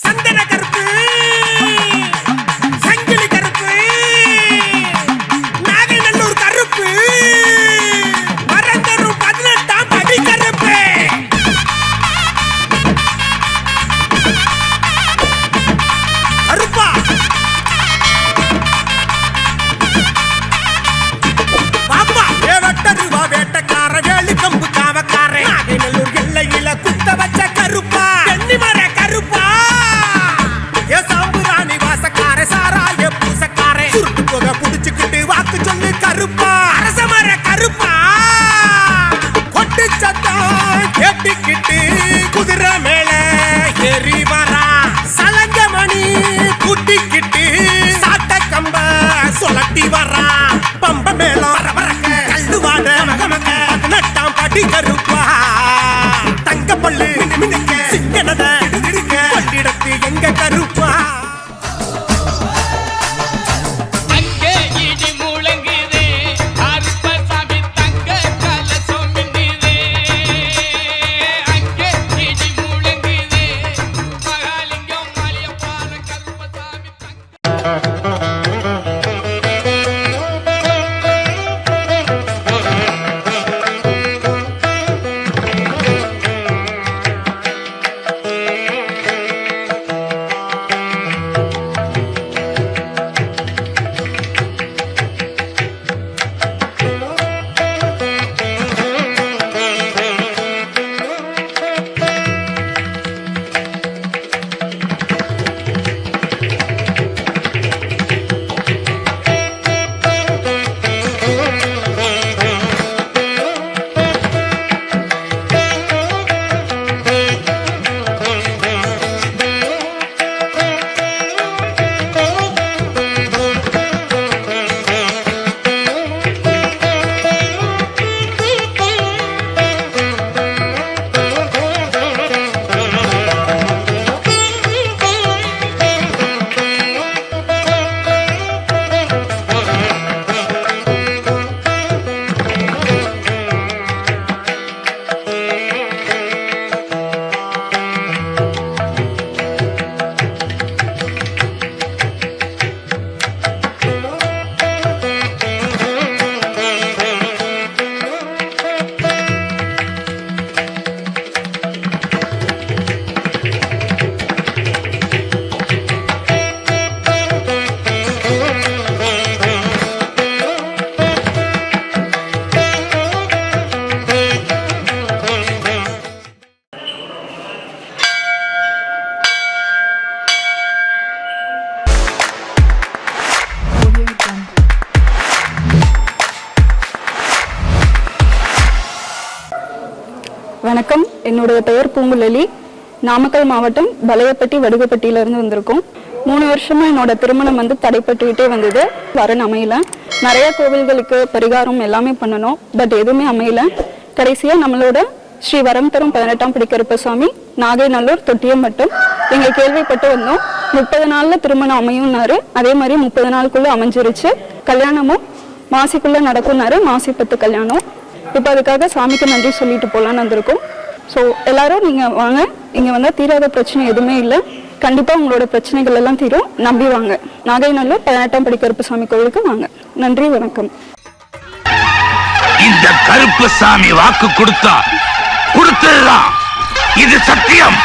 சந்தன கருப்பு, சங்கிலி கருப்பு, நாகைநல்லூர் கருப்பு, மரந்தரும் 18ஆம் படி கருப்பு. கருப்பா பாப்பா ஏவட்டருவா வேட்டக்கார வேலி கம்பு காவக்கார நாகைநல்லூர் எல்லையில குத்த வச்ச கருப்பா எண்ணிமர கருப்பா ஏ சாம்புராணி வாசக்கார சாராய பூசக்கார சுருட்டு போக புடிச்சுக்கிட்டு வாக்கு சொல்லு கருப்பா அரசமர கருப்பா கொட்டு சத்தம் கேட்டுக்கிட்டு குதிரை மேல ஏறி வரா சலங்க மணி கூட்டிக்கிட்டு சாட்ட கம்ப சொல்லட்டி வரா பம்ப மேலம் வரவரக்க கல்லுவாட மகமக 18ஆம் படி கருப்பா தங்க பல்லு மினுக்க சிங்கனட இடுக்க கொள்ளிடத்து எங்க கருப்பா வணக்கம், என்னுடைய பெயர் பூங்குழலி. நாமக்கல் மாவட்டம் பலையப்பட்டி வடுகப்பட்டியிலிருந்து வந்திருக்கோம். 3 வருஷமா என்னோட திருமணம் தடைப்பட்டுக்கிட்டே வந்தது. வரன் அமையல. நிறைய கோவில்களுக்கு பரிகாரம் எல்லாமே பண்ணணும், பட் எதுவுமே அமையல. கடைசியா நம்மளோட ஸ்ரீ வரம் தரும் 18ஆம் படி கருப்பசாமி நாகைநல்லூர் தொட்டியம் மட்டும் எங்க கேள்விப்பட்டு வந்தோம். 30 நாள்ல திருமணம் அமையும்னாரு. அதே மாதிரி 30 நாளுக்குள்ள அமைஞ்சிருச்சு. கல்யாணமும் மாசிக்குள்ள நடக்கும்னாரு. மாசி 10 கல்யாணம். இப்போ அதுக்காக சாமிக்கு நன்றி சொல்லிட்டு போகலான்னு வந்திருக்கோம். ஸோ எல்லாரும் நீங்கள் வாங்க. இங்கே வந்தால் தீராத பிரச்சனை எதுவுமே இல்லை. கண்டிப்பாக உங்களோட பிரச்சனைகள் எல்லாம் தீரும். நம்பி வாங்க. நாகைநல்லூர் 18ஆம் படி கருப்பசாமி கோவிலுக்கு வாங்க. நன்றி, வணக்கம். இந்த கருப்பசாமி வாக்கு கொடுத்ததுதான், இது சத்தியம்.